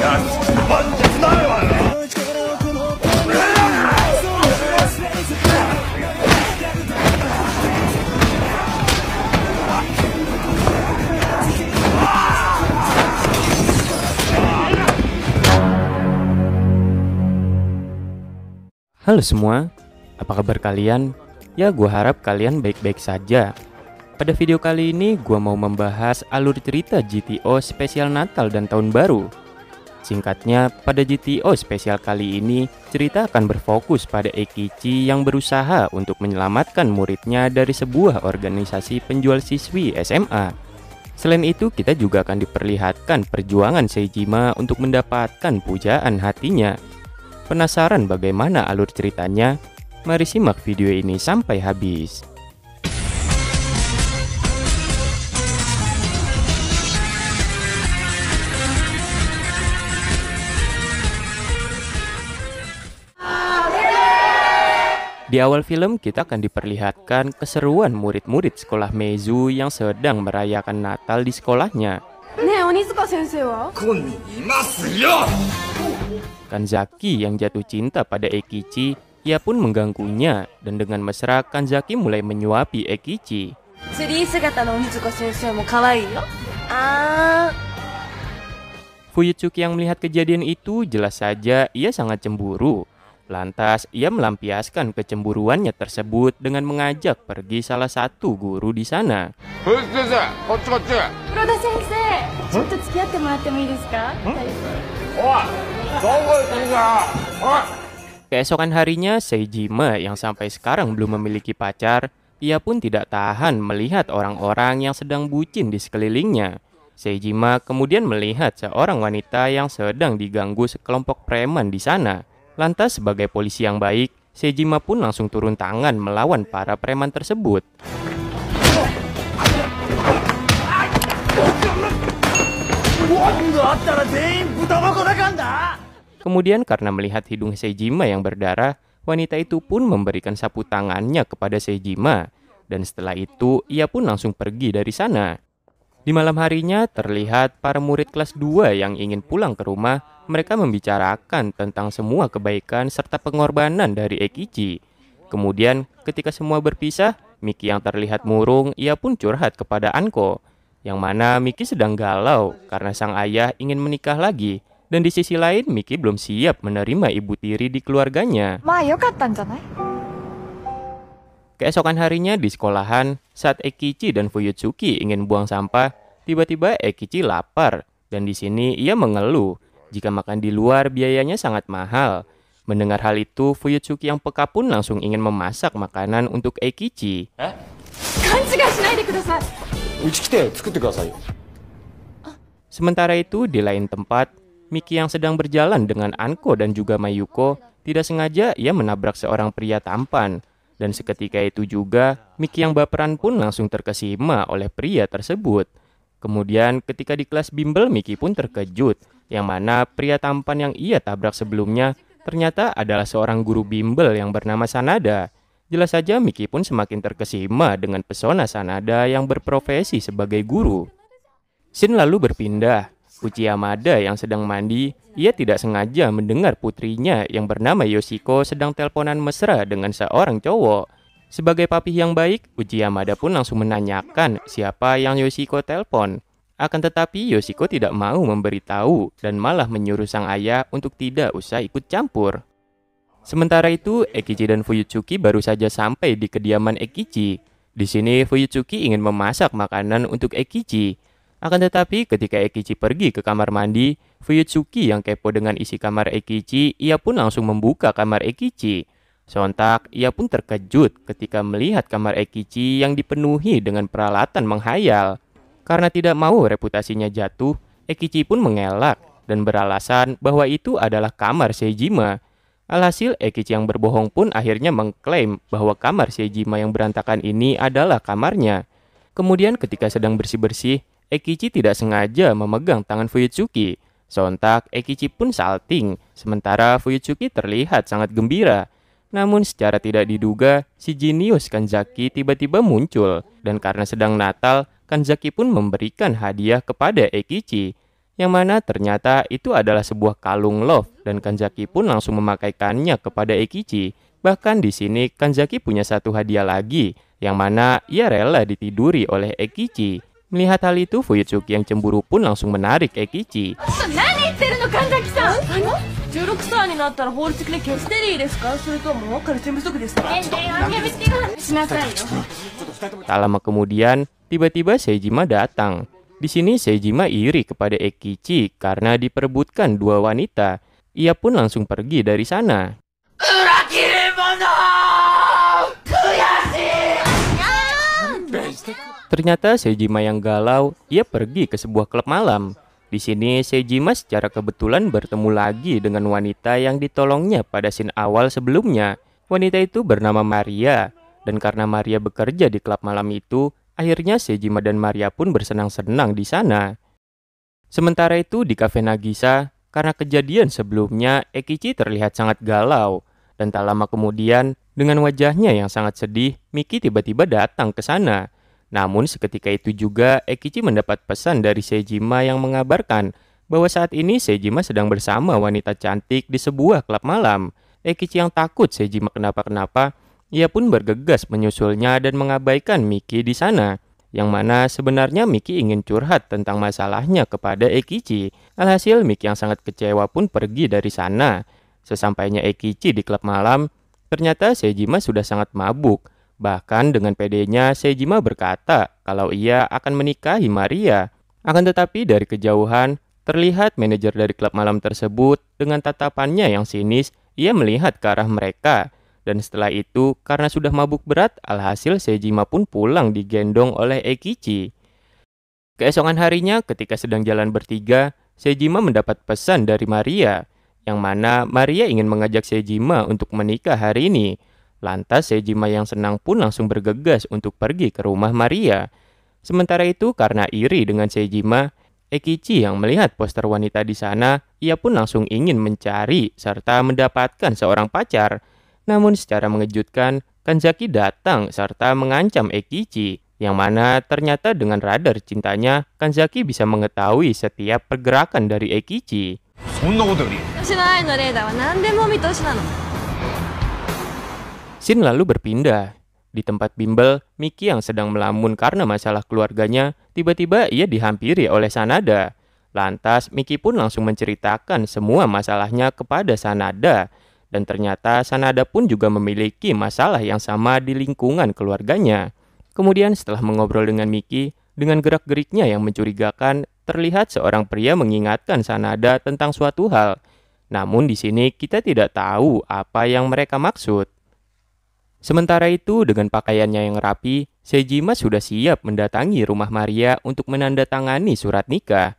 Halo semua, apa kabar kalian? Ya, gua harap kalian baik-baik saja. Pada video kali ini, gua mau membahas alur cerita GTO spesial Natal dan Tahun Baru. Singkatnya, pada GTO spesial kali ini, cerita akan berfokus pada Eikichi yang berusaha untuk menyelamatkan muridnya dari sebuah organisasi penjual siswi SMA. Selain itu, kita juga akan diperlihatkan perjuangan Seijima untuk mendapatkan pujaan hatinya. Penasaran bagaimana alur ceritanya? Mari simak video ini sampai habis. Di awal film kita akan diperlihatkan keseruan murid-murid sekolah Meizu yang sedang merayakan Natal di sekolahnya. Kanzaki yang jatuh cinta pada Eikichi, ia pun mengganggunya dan dengan mesra Kanzaki mulai menyuapi Eikichi. Fuyutsuki yang melihat kejadian itu jelas saja ia sangat cemburu. Lantas ia melampiaskan kecemburuannya tersebut dengan mengajak pergi salah satu guru di sana. Keesokan harinya, Seijima yang sampai sekarang belum memiliki pacar, ia pun tidak tahan melihat orang-orang yang sedang bucin di sekelilingnya. Seijima kemudian melihat seorang wanita yang sedang diganggu sekelompok preman di sana. Lantas sebagai polisi yang baik, Seijima pun langsung turun tangan melawan para preman tersebut. Kemudian karena melihat hidung Seijima yang berdarah, wanita itu pun memberikan sapu tangannya kepada Seijima. Dan setelah itu, ia pun langsung pergi dari sana. Di malam harinya terlihat para murid kelas 2 yang ingin pulang ke rumah. Mereka membicarakan tentang semua kebaikan serta pengorbanan dari Eikichi. Kemudian ketika semua berpisah, Miki yang terlihat murung, ia pun curhat kepada Anko. Yang mana Miki sedang galau karena sang ayah ingin menikah lagi. Dan di sisi lain, Miki belum siap menerima ibu tiri di keluarganya. Keesokan harinya di sekolahan, saat Eikichi dan Fuyutsuki ingin buang sampah, tiba-tiba Eikichi lapar. Dan di sini ia mengeluh. Jika makan di luar biayanya sangat mahal. Mendengar hal itu, Fuyutsuki yang peka pun langsung ingin memasak makanan untuk Eikichi. Sementara itu, di lain tempat, Miki yang sedang berjalan dengan Anko dan juga Mayuko, tidak sengaja ia menabrak seorang pria tampan. Dan seketika itu juga, Miki yang baperan pun langsung terkesima oleh pria tersebut. Kemudian ketika di kelas bimbel, Miki pun terkejut, yang mana pria tampan yang ia tabrak sebelumnya ternyata adalah seorang guru bimbel yang bernama Sanada. Jelas saja Miki pun semakin terkesima dengan pesona Sanada yang berprofesi sebagai guru. Scene lalu berpindah. Uchi Yamada yang sedang mandi, ia tidak sengaja mendengar putrinya yang bernama Yoshiko sedang teleponan mesra dengan seorang cowok. Sebagai papih yang baik, Uchi Yamada pun langsung menanyakan siapa yang Yoshiko telepon. Akan tetapi Yoshiko tidak mau memberitahu dan malah menyuruh sang ayah untuk tidak usah ikut campur. Sementara itu, Eikichi dan Fuyutsuki baru saja sampai di kediaman Eikichi. Di sini Fuyutsuki ingin memasak makanan untuk Eikichi. Akan tetapi ketika Eikichi pergi ke kamar mandi, Fuyutsuki yang kepo dengan isi kamar Eikichi, ia pun langsung membuka kamar Eikichi. Sontak, ia pun terkejut ketika melihat kamar Eikichi yang dipenuhi dengan peralatan menghayal. Karena tidak mau reputasinya jatuh, Eikichi pun mengelak dan beralasan bahwa itu adalah kamar Seijima. Alhasil, Eikichi yang berbohong pun akhirnya mengklaim bahwa kamar Seijima yang berantakan ini adalah kamarnya. Kemudian ketika sedang bersih-bersih, Eikichi tidak sengaja memegang tangan Fuyutsuki. Sontak, Eikichi pun salting, sementara Fuyutsuki terlihat sangat gembira. Namun secara tidak diduga, si jenius Kanzaki tiba-tiba muncul. Dan karena sedang Natal, Kanzaki pun memberikan hadiah kepada Eikichi. yang mana ternyata itu adalah sebuah kalung love dan Kanzaki pun langsung memakaikannya kepada Eikichi. Bahkan di sini Kanzaki punya satu hadiah lagi, yang mana ia rela ditiduri oleh Eikichi. Melihat hal itu, Fuyutsuki yang cemburu pun langsung menarik Eikichi. 16歳になったら法律で消していいですか、それともカルシウム不足ですか。しなさいよ。 Tak lama kemudian, tiba-tiba Seijima datang. Di sini Seijima iri kepada Eikichi karena diperebutkan dua wanita. Ia pun langsung pergi dari sana. Ternyata Seijima yang galau, ia pergi ke sebuah klub malam. Di sini Seijima secara kebetulan bertemu lagi dengan wanita yang ditolongnya pada scene awal sebelumnya. Wanita itu bernama Maria, dan karena Maria bekerja di klub malam itu, akhirnya Seijima dan Maria pun bersenang-senang di sana. Sementara itu di kafe Nagisa, karena kejadian sebelumnya Eikichi terlihat sangat galau, dan tak lama kemudian dengan wajahnya yang sangat sedih, Miki tiba-tiba datang ke sana. Namun seketika itu juga Eikichi mendapat pesan dari Seijima yang mengabarkan bahwa saat ini Seijima sedang bersama wanita cantik di sebuah klub malam. Eikichi yang takut Seijima kenapa-kenapa, ia pun bergegas menyusulnya dan mengabaikan Miki di sana. Yang mana sebenarnya Miki ingin curhat tentang masalahnya kepada Eikichi. Alhasil Miki yang sangat kecewa pun pergi dari sana. Sesampainya Eikichi di klub malam, ternyata Seijima sudah sangat mabuk. Bahkan dengan pedenya Seijima berkata kalau ia akan menikahi Maria. Akan tetapi dari kejauhan terlihat manajer dari klub malam tersebut dengan tatapannya yang sinis, ia melihat ke arah mereka. Dan setelah itu karena sudah mabuk berat, alhasil Seijima pun pulang digendong oleh Eikichi. Keesokan harinya ketika sedang jalan bertiga, Seijima mendapat pesan dari Maria, yang mana Maria ingin mengajak Seijima untuk menikah hari ini. Lantas Seijima yang senang pun langsung bergegas untuk pergi ke rumah Maria. Sementara itu karena iri dengan Seijima, Eikichi yang melihat poster wanita di sana, ia pun langsung ingin mencari serta mendapatkan seorang pacar. Namun secara mengejutkan, Kanzaki datang serta mengancam Eikichi, yang mana ternyata dengan radar cintanya, Kanzaki bisa mengetahui setiap pergerakan dari Eikichi. Scene lalu berpindah. Di tempat bimbel, Miki yang sedang melamun karena masalah keluarganya, tiba-tiba ia dihampiri oleh Sanada. Lantas, Miki pun langsung menceritakan semua masalahnya kepada Sanada. Dan ternyata Sanada pun juga memiliki masalah yang sama di lingkungan keluarganya. Kemudian setelah mengobrol dengan Miki, dengan gerak-geriknya yang mencurigakan, terlihat seorang pria mengingatkan Sanada tentang suatu hal. Namun di sini kita tidak tahu apa yang mereka maksud. Sementara itu, dengan pakaiannya yang rapi, Seijima sudah siap mendatangi rumah Maria untuk menandatangani surat nikah.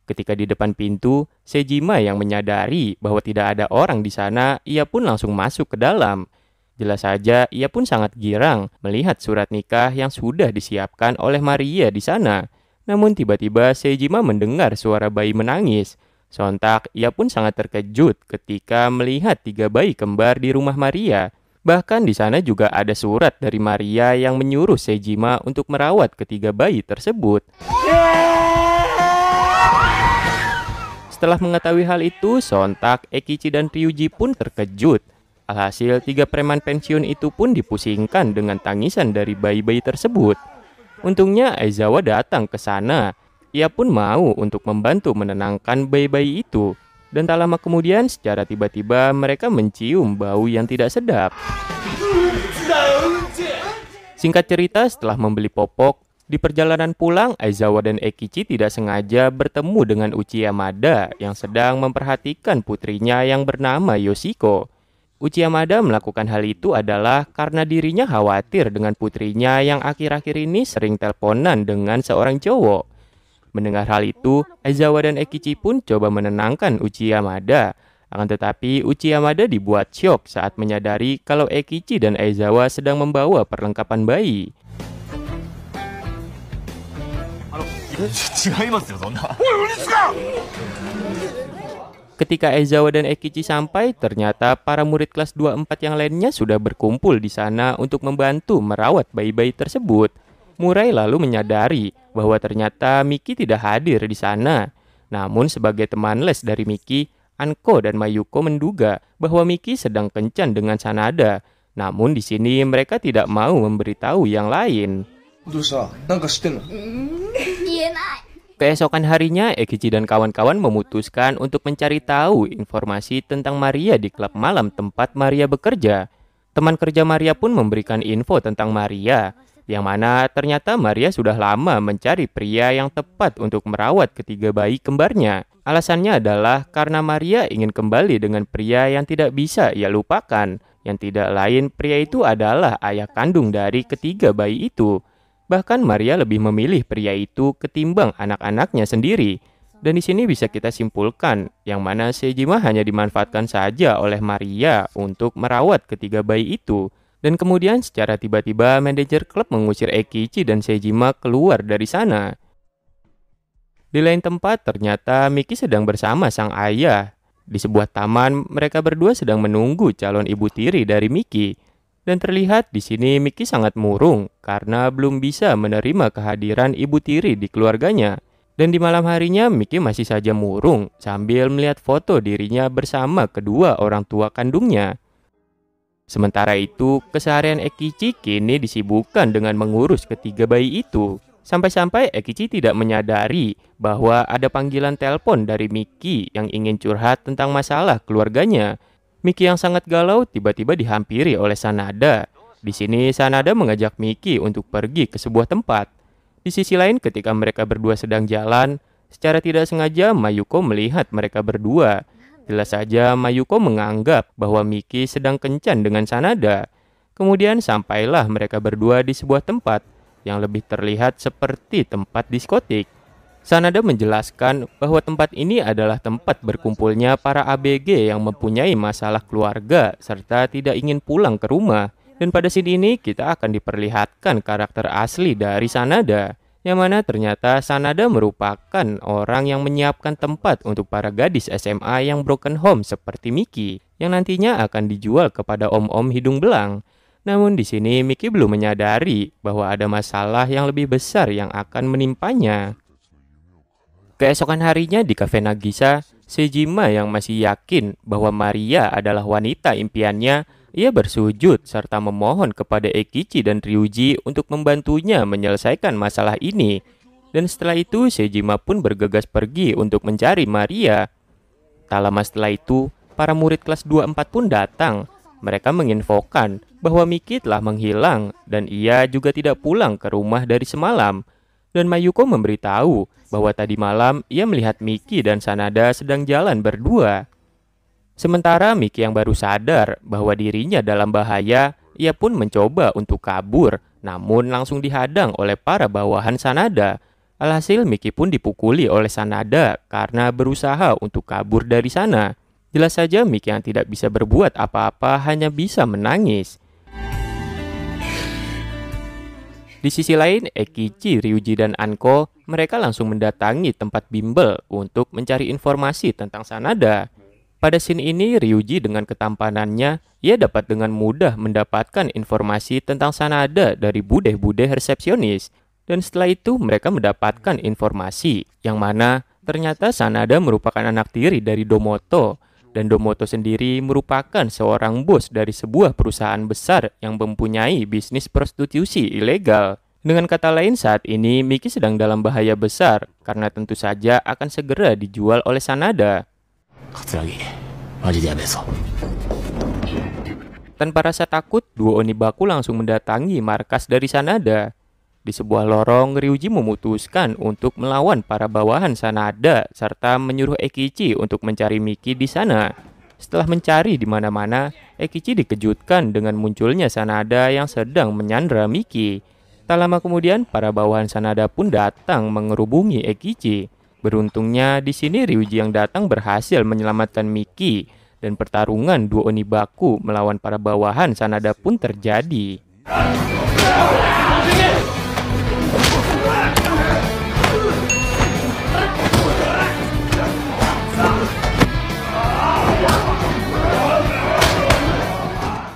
Ketika di depan pintu, Seijima yang menyadari bahwa tidak ada orang di sana, ia pun langsung masuk ke dalam. Jelas saja, ia pun sangat girang melihat surat nikah yang sudah disiapkan oleh Maria di sana. Namun tiba-tiba Seijima mendengar suara bayi menangis. Sontak, ia pun sangat terkejut ketika melihat 3 bayi kembar di rumah Maria. Bahkan di sana juga ada surat dari Maria yang menyuruh Seijima untuk merawat ketiga bayi tersebut. Setelah mengetahui hal itu, sontak Eikichi dan Ryuji pun terkejut. Alhasil 3 preman pensiun itu pun dipusingkan dengan tangisan dari bayi-bayi tersebut. Untungnya Aizawa datang ke sana. Ia pun mau untuk membantu menenangkan bayi-bayi itu. Dan tak lama kemudian secara tiba-tiba mereka mencium bau yang tidak sedap. Singkat cerita, setelah membeli popok, di perjalanan pulang Aizawa dan Eikichi tidak sengaja bertemu dengan Uchiha Mada yang sedang memperhatikan putrinya yang bernama Yoshiko. Uchiha Mada melakukan hal itu adalah karena dirinya khawatir dengan putrinya yang akhir-akhir ini sering teleponan dengan seorang cowok. Mendengar hal itu, Aizawa dan Eikichi pun coba menenangkan Uchiha Mada. Akan tetapi, Uchiha Mada dibuat syok saat menyadari kalau Eikichi dan Aizawa sedang membawa perlengkapan bayi. Ketika Aizawa dan Eikichi sampai, ternyata para murid kelas 24 yang lainnya sudah berkumpul di sana untuk membantu merawat bayi-bayi tersebut. Murai lalu menyadari bahwa ternyata Miki tidak hadir di sana. Namun sebagai teman les dari Miki, Anko dan Mayuko menduga bahwa Miki sedang kencan dengan Sanada. Namun di sini mereka tidak mau memberitahu yang lain. Keesokan harinya, Ekichi dan kawan-kawan memutuskan untuk mencari tahu informasi tentang Maria di klub malam tempat Maria bekerja. Teman kerja Maria pun memberikan info tentang Maria, yang mana ternyata Maria sudah lama mencari pria yang tepat untuk merawat ketiga bayi kembarnya. Alasannya adalah karena Maria ingin kembali dengan pria yang tidak bisa ia lupakan. Yang tidak lain, pria itu adalah ayah kandung dari ketiga bayi itu. Bahkan Maria lebih memilih pria itu ketimbang anak-anaknya sendiri. Dan di sini bisa kita simpulkan, yang mana Sejima hanya dimanfaatkan saja oleh Maria untuk merawat ketiga bayi itu. Dan kemudian secara tiba-tiba manajer klub mengusir Ekichi dan Sejima keluar dari sana. Di lain tempat, ternyata Miki sedang bersama sang ayah. Di sebuah taman, mereka berdua sedang menunggu calon ibu tiri dari Miki. Dan terlihat di sini Miki sangat murung karena belum bisa menerima kehadiran ibu tiri di keluarganya. Dan di malam harinya Miki masih saja murung sambil melihat foto dirinya bersama kedua orang tua kandungnya. Sementara itu, keseharian Ekichi kini disibukkan dengan mengurus ketiga bayi itu. Sampai-sampai Ekichi tidak menyadari bahwa ada panggilan telepon dari Miki yang ingin curhat tentang masalah keluarganya. Miki yang sangat galau tiba-tiba dihampiri oleh Sanada. Di sini Sanada mengajak Miki untuk pergi ke sebuah tempat. Di sisi lain ketika mereka berdua sedang jalan, secara tidak sengaja Mayuko melihat mereka berdua. Jelas saja Mayuko menganggap bahwa Miki sedang kencan dengan Sanada. Kemudian sampailah mereka berdua di sebuah tempat yang lebih terlihat seperti tempat diskotik. Sanada menjelaskan bahwa tempat ini adalah tempat berkumpulnya para ABG yang mempunyai masalah keluarga serta tidak ingin pulang ke rumah. Dan pada scene ini kita akan diperlihatkan karakter asli dari Sanada, yang mana ternyata Sanada merupakan orang yang menyiapkan tempat untuk para gadis SMA yang broken home seperti Miki, yang nantinya akan dijual kepada om-om hidung belang. Namun di sini Miki belum menyadari bahwa ada masalah yang lebih besar yang akan menimpanya. Keesokan harinya di kafe Nagisa, Sejima yang masih yakin bahwa Maria adalah wanita impiannya, ia bersujud serta memohon kepada Ekichi dan Ryuji untuk membantunya menyelesaikan masalah ini. Dan setelah itu Sejima pun bergegas pergi untuk mencari Maria. Tak lama setelah itu, para murid kelas 24 pun datang. Mereka menginfokan bahwa Miki telah menghilang dan ia juga tidak pulang ke rumah dari semalam. Dan Mayuko memberitahu bahwa tadi malam ia melihat Miki dan Sanada sedang jalan berdua. Sementara Miki yang baru sadar bahwa dirinya dalam bahaya, ia pun mencoba untuk kabur, namun langsung dihadang oleh para bawahan Sanada. Alhasil Miki pun dipukuli oleh Sanada karena berusaha untuk kabur dari sana. Jelas saja Miki yang tidak bisa berbuat apa-apa hanya bisa menangis. Di sisi lain, Ekichi, Ryuji, dan Anko, mereka langsung mendatangi tempat bimbel untuk mencari informasi tentang Sanada. Pada scene ini, Ryuji dengan ketampanannya, ia dapat dengan mudah mendapatkan informasi tentang Sanada dari bude-bude resepsionis. Dan setelah itu, mereka mendapatkan informasi yang mana ternyata Sanada merupakan anak tiri dari Domoto. Dan Domoto sendiri merupakan seorang bos dari sebuah perusahaan besar yang mempunyai bisnis prostitusi ilegal. Dengan kata lain, saat ini Miki sedang dalam bahaya besar karena tentu saja akan segera dijual oleh Sanada. Tanpa rasa takut, duo Onibaku langsung mendatangi markas dari Sanada. Di sebuah lorong, Ryuji memutuskan untuk melawan para bawahan Sanada serta menyuruh Ekichi untuk mencari Miki di sana. Setelah mencari di mana-mana, Ekichi dikejutkan dengan munculnya Sanada yang sedang menyandra Miki. Tak lama kemudian, para bawahan Sanada pun datang mengerubungi Ekichi. Beruntungnya, di sini Ryuji yang datang berhasil menyelamatkan Miki dan pertarungan duo Onibaku melawan para bawahan Sanada pun terjadi.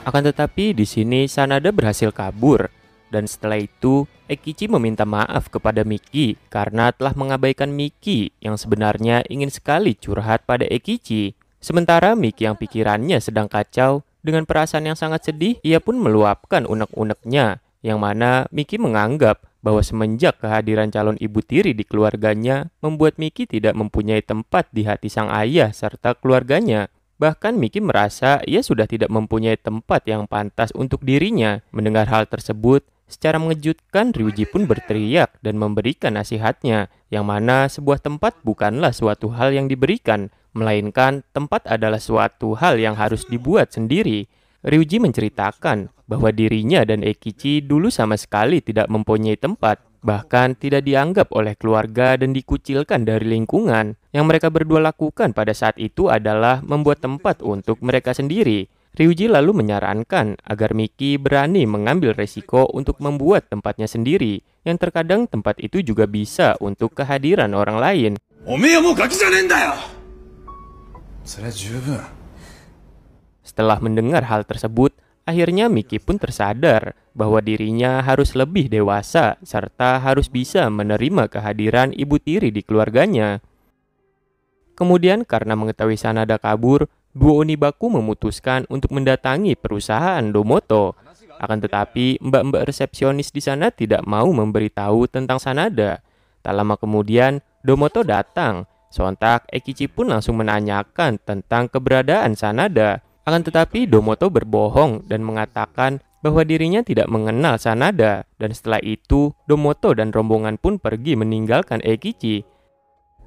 Akan tetapi di sini Sanada berhasil kabur. Dan setelah itu, Eikichi meminta maaf kepada Miki karena telah mengabaikan Miki yang sebenarnya ingin sekali curhat pada Eikichi. Sementara Miki yang pikirannya sedang kacau, dengan perasaan yang sangat sedih, ia pun meluapkan unek-uneknya, yang mana Miki menganggap bahwa semenjak kehadiran calon ibu tiri di keluarganya, membuat Miki tidak mempunyai tempat di hati sang ayah serta keluarganya. Bahkan Miki merasa ia sudah tidak mempunyai tempat yang pantas untuk dirinya. Mendengar hal tersebut, secara mengejutkan Ryuji pun berteriak dan memberikan nasihatnya, yang mana sebuah tempat bukanlah suatu hal yang diberikan, melainkan tempat adalah suatu hal yang harus dibuat sendiri. Ryuji menceritakan bahwa dirinya dan Eikichi dulu sama sekali tidak mempunyai tempat, bahkan tidak dianggap oleh keluarga dan dikucilkan dari lingkungan. Yang mereka berdua lakukan pada saat itu adalah membuat tempat untuk mereka sendiri. Ryuji lalu menyarankan agar Miki berani mengambil resiko untuk membuat tempatnya sendiri, yang terkadang tempat itu juga bisa untuk kehadiran orang lain. Setelah mendengar hal tersebut, akhirnya Miki pun tersadar bahwa dirinya harus lebih dewasa serta harus bisa menerima kehadiran ibu tiri di keluarganya. Kemudian karena mengetahui Sanada kabur, duo Onibaku memutuskan untuk mendatangi perusahaan Domoto. Akan tetapi mbak-mbak resepsionis di sana tidak mau memberitahu tentang Sanada. Tak lama kemudian Domoto datang. Sontak Eikichi pun langsung menanyakan tentang keberadaan Sanada. Akan tetapi Domoto berbohong dan mengatakan bahwa dirinya tidak mengenal Sanada. Dan setelah itu Domoto dan rombongan pun pergi meninggalkan Eikichi.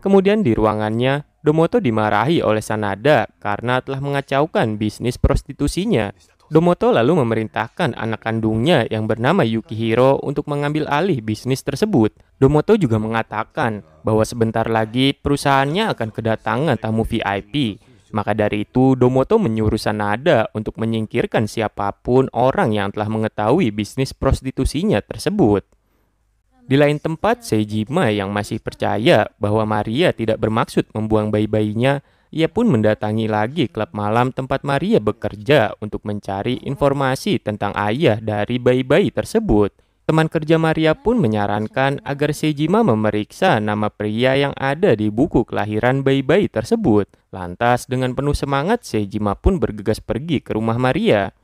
Kemudian di ruangannya, Domoto dimarahi oleh Sanada karena telah mengacaukan bisnis prostitusinya. Domoto lalu memerintahkan anak kandungnya yang bernama Yukihiro untuk mengambil alih bisnis tersebut. Domoto juga mengatakan bahwa sebentar lagi perusahaannya akan kedatangan tamu VIP. Maka dari itu, Domoto menyuruh Sanada untuk menyingkirkan siapapun orang yang telah mengetahui bisnis prostitusinya tersebut. Di lain tempat, Seijima yang masih percaya bahwa Maria tidak bermaksud membuang bayi-bayinya, ia pun mendatangi lagi klub malam tempat Maria bekerja untuk mencari informasi tentang ayah dari bayi-bayi tersebut. Teman kerja Maria pun menyarankan agar Seijima memeriksa nama pria yang ada di buku kelahiran bayi-bayi tersebut. Lantas dengan penuh semangat, Seijima pun bergegas pergi ke rumah Maria.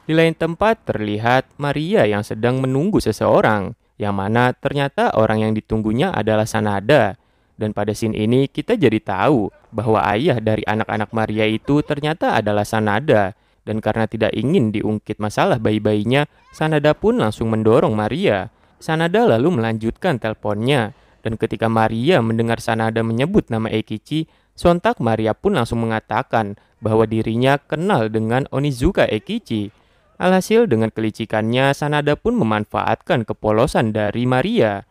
Di lain tempat terlihat Maria yang sedang menunggu seseorang, yang mana ternyata orang yang ditunggunya adalah Sanada. Dan pada scene ini kita jadi tahu bahwa ayah dari anak-anak Maria itu ternyata adalah Sanada. Dan karena tidak ingin diungkit masalah bayi-bayinya, Sanada pun langsung mendorong Maria. Sanada lalu melanjutkan teleponnya. Dan ketika Maria mendengar Sanada menyebut nama Eikichi, sontak Maria pun langsung mengatakan bahwa dirinya kenal dengan Onizuka Eikichi. Alhasil dengan kelicikannya, Sanada pun memanfaatkan kepolosan dari Maria.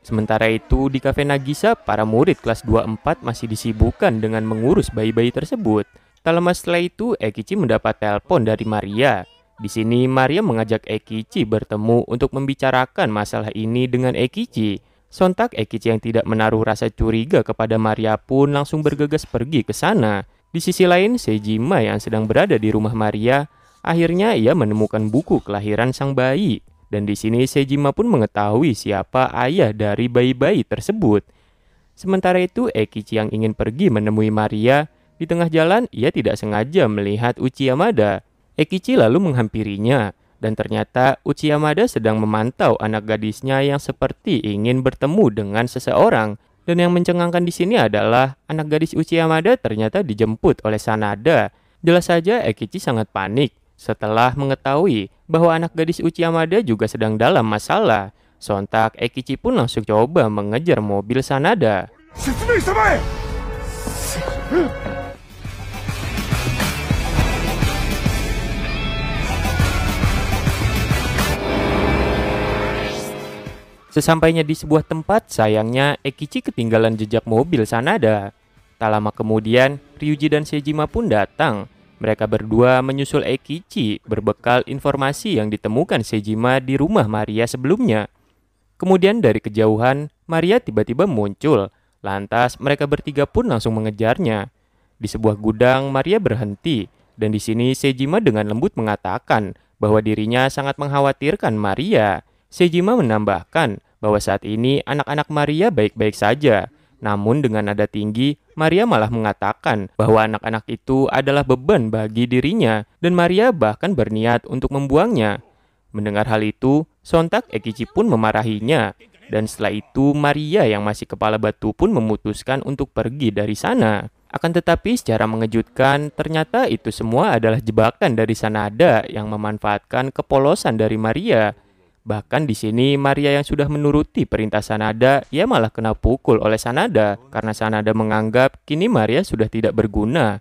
Sementara itu, di kafe Nagisa, para murid kelas 24 masih disibukkan dengan mengurus bayi-bayi tersebut. Tak lama setelah itu, Eikichi mendapat telepon dari Maria. Di sini, Maria mengajak Eikichi bertemu untuk membicarakan masalah ini dengan Eikichi. Sontak Eikichi yang tidak menaruh rasa curiga kepada Maria pun langsung bergegas pergi ke sana. Di sisi lain, Seijima yang sedang berada di rumah Maria, akhirnya ia menemukan buku kelahiran sang bayi. Dan di sini Seijima pun mengetahui siapa ayah dari bayi-bayi tersebut. Sementara itu, Eikichi yang ingin pergi menemui Maria, di tengah jalan ia tidak sengaja melihat Uchi Yamada. Eikichi lalu menghampirinya. Dan ternyata Uchi Yamada sedang memantau anak gadisnya yang seperti ingin bertemu dengan seseorang. Dan yang mencengangkan di sini adalah anak gadis Uchi Yamada ternyata dijemput oleh Sanada. Jelas saja Eikichi sangat panik setelah mengetahui bahwa anak gadis Uchi Yamada juga sedang dalam masalah. Sontak Eikichi pun langsung coba mengejar mobil Sanada. Sesampainya di sebuah tempat, sayangnya Eikichi ketinggalan jejak mobil Sanada. Tak lama kemudian, Ryuji dan Seijima pun datang. Mereka berdua menyusul Eikichi berbekal informasi yang ditemukan Seijima di rumah Maria sebelumnya. Kemudian dari kejauhan, Maria tiba-tiba muncul. Lantas mereka bertiga pun langsung mengejarnya. Di sebuah gudang, Maria berhenti, dan di sini Sejima dengan lembut mengatakan bahwa dirinya sangat mengkhawatirkan Maria. Sejima menambahkan bahwa saat ini anak-anak Maria baik-baik saja. Namun dengan nada tinggi, Maria malah mengatakan bahwa anak-anak itu adalah beban bagi dirinya, dan Maria bahkan berniat untuk membuangnya. Mendengar hal itu, sontak Ekichi pun memarahinya. Dan setelah itu, Maria yang masih kepala batu pun memutuskan untuk pergi dari sana. Akan tetapi secara mengejutkan, ternyata itu semua adalah jebakan dari Sanada yang memanfaatkan kepolosan dari Maria. Bahkan di sini Maria yang sudah menuruti perintah Sanada, ia malah kena pukul oleh Sanada karena Sanada menganggap kini Maria sudah tidak berguna.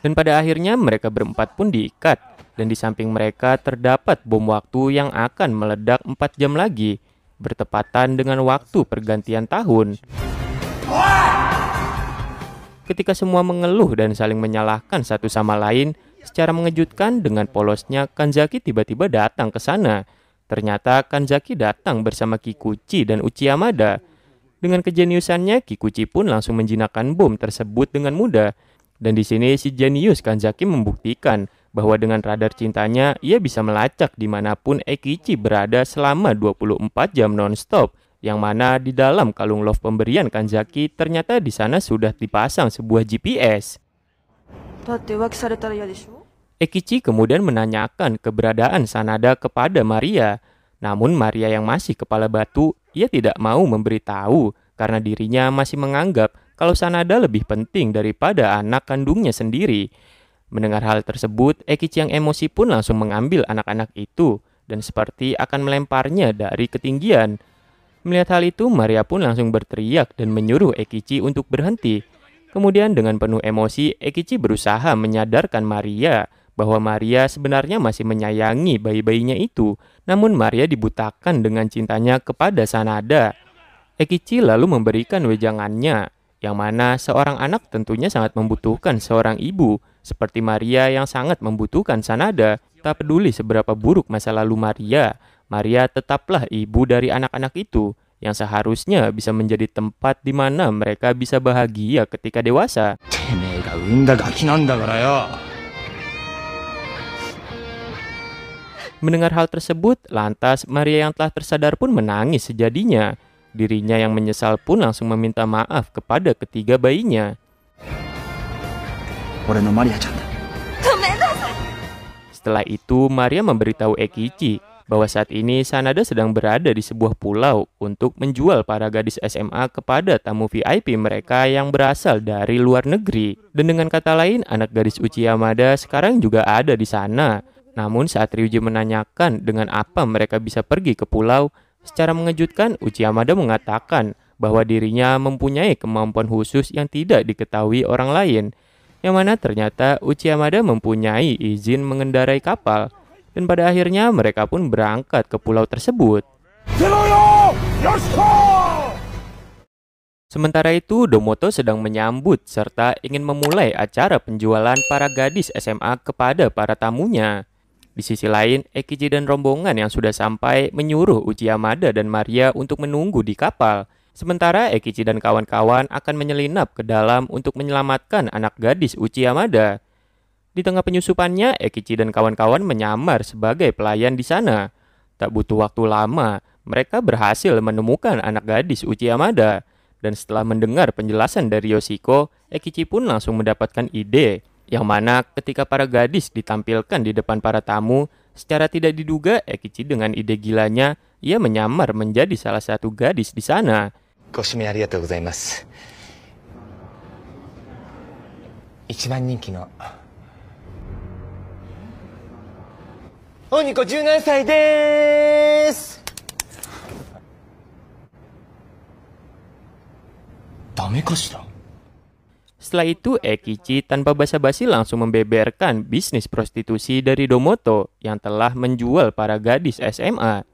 Dan pada akhirnya mereka berempat pun diikat, dan di samping mereka terdapat bom waktu yang akan meledak 4 jam lagi, bertepatan dengan waktu pergantian tahun. Ketika semua mengeluh dan saling menyalahkan satu sama lain, secara mengejutkan dengan polosnya Kanzaki tiba-tiba datang ke sana. Ternyata Kanzaki datang bersama Kikuchi dan Uchiyamada. Dengan kejeniusannya, Kikuchi pun langsung menjinakkan bom tersebut dengan mudah. Dan di sini si jenius Kanzaki membuktikan bahwa dengan radar cintanya, ia bisa melacak dimanapun Ekichi berada selama 24 jam non-stop. Yang mana di dalam kalung love pemberian Kanzaki ternyata di sana sudah dipasang sebuah GPS. Ekichi kemudian menanyakan keberadaan Sanada kepada Maria. Namun Maria yang masih kepala batu, ia tidak mau memberitahu karena dirinya masih menganggap kalau Sanada lebih penting daripada anak kandungnya sendiri. Mendengar hal tersebut, Ekichi yang emosi pun langsung mengambil anak-anak itu dan seperti akan melemparnya dari ketinggian. Melihat hal itu, Maria pun langsung berteriak dan menyuruh Ekichi untuk berhenti. Kemudian dengan penuh emosi, Ekichi berusaha menyadarkan Maria bahwa Maria sebenarnya masih menyayangi bayi-bayinya itu. Namun Maria dibutakan dengan cintanya kepada Sanada. Ekichi lalu memberikan wejangannya, yang mana seorang anak tentunya sangat membutuhkan seorang ibu, seperti Maria yang sangat membutuhkan Sanada. Tak peduli seberapa buruk masa lalu Maria, Maria tetaplah ibu dari anak-anak itu, yang seharusnya bisa menjadi tempat di mana mereka bisa bahagia ketika dewasa. Mendengar hal tersebut, lantas Maria yang telah tersadar pun menangis sejadinya. Dirinya yang menyesal pun langsung meminta maaf kepada ketiga bayinya. Setelah itu, Maria memberitahu Ekichi bahwa saat ini Sanada sedang berada di sebuah pulau untuk menjual para gadis SMA kepada tamu VIP mereka yang berasal dari luar negeri. Dan dengan kata lain, anak gadis Uchiyamada sekarang juga ada di sana. Namun saat Ryuji menanyakan dengan apa mereka bisa pergi ke pulau, secara mengejutkan Uchiyamada mengatakan bahwa dirinya mempunyai kemampuan khusus yang tidak diketahui orang lain. Yang mana ternyata Uchiyamada mempunyai izin mengendarai kapal. Dan pada akhirnya mereka pun berangkat ke pulau tersebut. Sementara itu, Domoto sedang menyambut serta ingin memulai acara penjualan para gadis SMA kepada para tamunya. Di sisi lain, Ekichi dan rombongan yang sudah sampai menyuruh Uchiyamada dan Maria untuk menunggu di kapal. Sementara Ekichi dan kawan-kawan akan menyelinap ke dalam untuk menyelamatkan anak gadis Uchiyamada. Di tengah penyusupannya, Ekichi dan kawan-kawan menyamar sebagai pelayan di sana. Tak butuh waktu lama, mereka berhasil menemukan anak gadis Uchiyamada. Dan setelah mendengar penjelasan dari Yoshiko, Ekichi pun langsung mendapatkan ide. Yang mana ketika para gadis ditampilkan di depan para tamu, secara tidak diduga Ekichi dengan ide gilanya, ia menyamar menjadi salah satu gadis di sana. Setelah itu, Ekichi tanpa basa-basi langsung membeberkan bisnis prostitusi dari Domoto yang telah menjual para gadis SMA.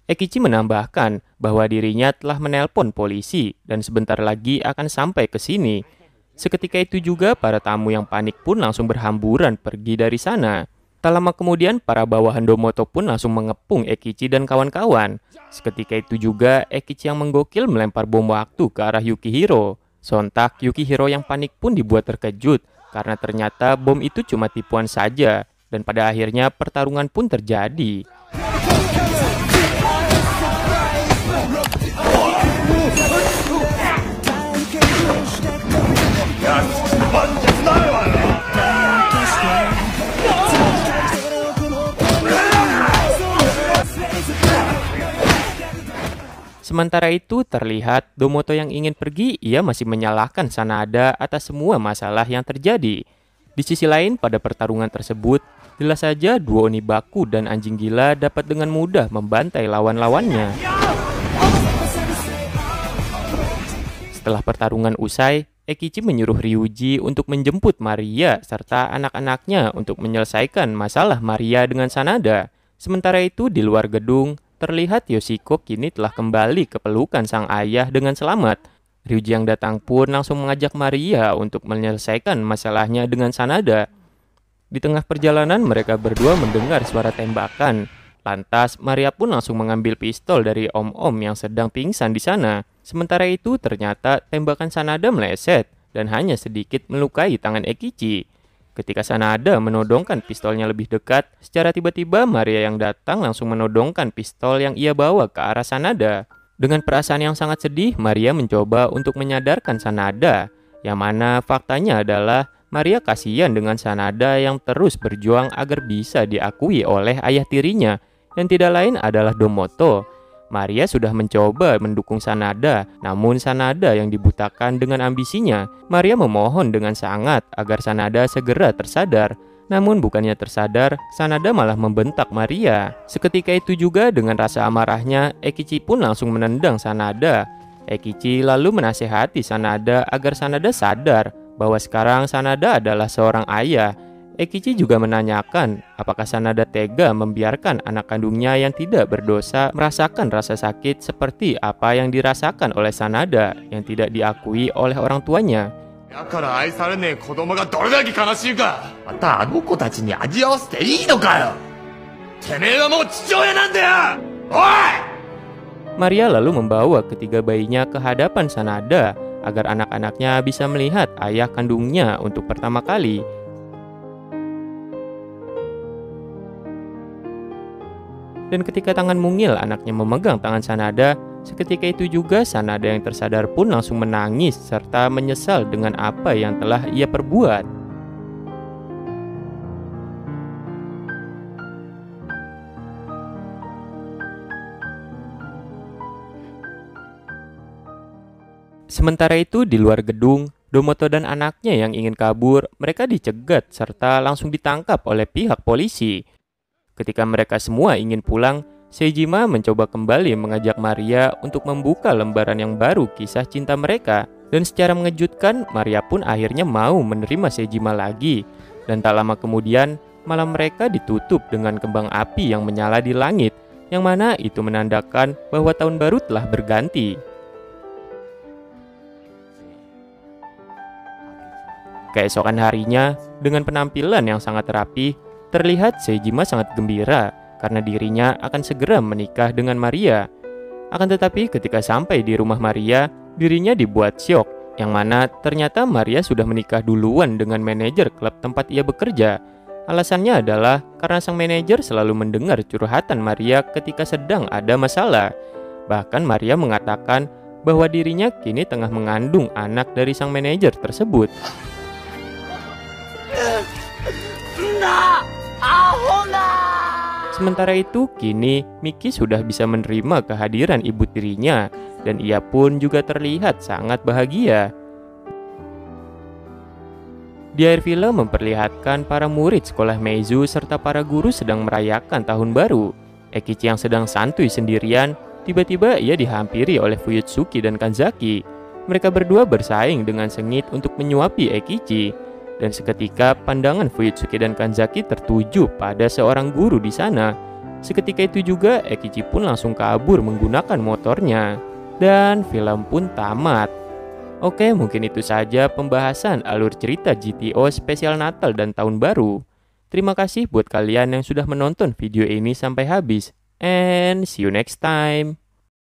Ekichi menambahkan bahwa dirinya telah menelpon polisi dan sebentar lagi akan sampai ke sini. Seketika itu juga para tamu yang panik pun langsung berhamburan pergi dari sana. Tak lama kemudian, para bawahan Domoto pun langsung mengepung Ekichi dan kawan-kawan. Seketika itu juga, Ekichi yang menggokil melempar bom waktu ke arah Yukihiro. Sontak, Yukihiro yang panik pun dibuat terkejut, karena ternyata bom itu cuma tipuan saja. Dan pada akhirnya pertarungan pun terjadi. Sementara itu terlihat Domoto yang ingin pergi, ia masih menyalahkan Sanada atas semua masalah yang terjadi. Di sisi lain, pada pertarungan tersebut, jelas saja duo Onibaku dan anjing gila dapat dengan mudah membantai lawan-lawannya. Setelah pertarungan usai, Ekichi menyuruh Ryuji untuk menjemput Maria serta anak-anaknya untuk menyelesaikan masalah Maria dengan Sanada. Sementara itu di luar gedung, terlihat Yoshiko kini telah kembali ke pelukan sang ayah dengan selamat. Ryuji yang datang pun langsung mengajak Maria untuk menyelesaikan masalahnya dengan Sanada. Di tengah perjalanan mereka berdua mendengar suara tembakan. Lantas Maria pun langsung mengambil pistol dari om-om yang sedang pingsan di sana. Sementara itu ternyata tembakan Sanada meleset dan hanya sedikit melukai tangan Ekichi. Ketika Sanada menodongkan pistolnya lebih dekat, secara tiba-tiba Maria yang datang langsung menodongkan pistol yang ia bawa ke arah Sanada. Dengan perasaan yang sangat sedih, Maria mencoba untuk menyadarkan Sanada, yang mana faktanya adalah Maria kasihan dengan Sanada yang terus berjuang agar bisa diakui oleh ayah tirinya, yang tidak lain adalah Domoto. Maria sudah mencoba mendukung Sanada, namun Sanada yang dibutakan dengan ambisinya. Maria memohon dengan sangat agar Sanada segera tersadar. Namun bukannya tersadar, Sanada malah membentak Maria. Seketika itu juga dengan rasa amarahnya, Ekichi pun langsung menendang Sanada. Ekichi lalu menasehati Sanada agar Sanada sadar bahwa sekarang Sanada adalah seorang ayah. Ekichi juga menanyakan apakah Sanada tega membiarkan anak kandungnya yang tidak berdosa merasakan rasa sakit seperti apa yang dirasakan oleh Sanada yang tidak diakui oleh orang tuanya. Maria lalu membawa ketiga bayinya ke hadapan Sanada agar anak-anaknya bisa melihat ayah kandungnya untuk pertama kali. Dan ketika tangan mungil anaknya memegang tangan Sanada, seketika itu juga Sanada yang tersadar pun langsung menangis serta menyesal dengan apa yang telah ia perbuat. Sementara itu di luar gedung, Domoto dan anaknya yang ingin kabur, mereka dicegat serta langsung ditangkap oleh pihak polisi. Ketika mereka semua ingin pulang, Seijima mencoba kembali mengajak Maria untuk membuka lembaran yang baru kisah cinta mereka. Dan secara mengejutkan, Maria pun akhirnya mau menerima Seijima lagi. Dan tak lama kemudian, malam mereka ditutup dengan kembang api yang menyala di langit, yang mana itu menandakan bahwa tahun baru telah berganti. Keesokan harinya, dengan penampilan yang sangat rapi, terlihat Seijima sangat gembira karena dirinya akan segera menikah dengan Maria. Akan tetapi ketika sampai di rumah Maria, dirinya dibuat syok, yang mana ternyata Maria sudah menikah duluan dengan manajer klub tempat ia bekerja. Alasannya adalah karena sang manajer selalu mendengar curhatan Maria ketika sedang ada masalah. Bahkan Maria mengatakan bahwa dirinya kini tengah mengandung anak dari sang manajer tersebut. Sementara itu, kini Miki sudah bisa menerima kehadiran ibu tirinya dan ia pun juga terlihat sangat bahagia. Di akhir film memperlihatkan para murid sekolah Meizu serta para guru sedang merayakan tahun baru. Ekichi yang sedang santuy sendirian, tiba-tiba ia dihampiri oleh Fuyutsuki dan Kanzaki. Mereka berdua bersaing dengan sengit untuk menyuapi Ekichi. Dan seketika pandangan Fuyutsuki dan Kanzaki tertuju pada seorang guru di sana. Seketika itu juga Ekichi pun langsung kabur menggunakan motornya. Dan film pun tamat. Oke, mungkin itu saja pembahasan alur cerita GTO spesial Natal dan Tahun Baru. Terima kasih buat kalian yang sudah menonton video ini sampai habis. And see you next time.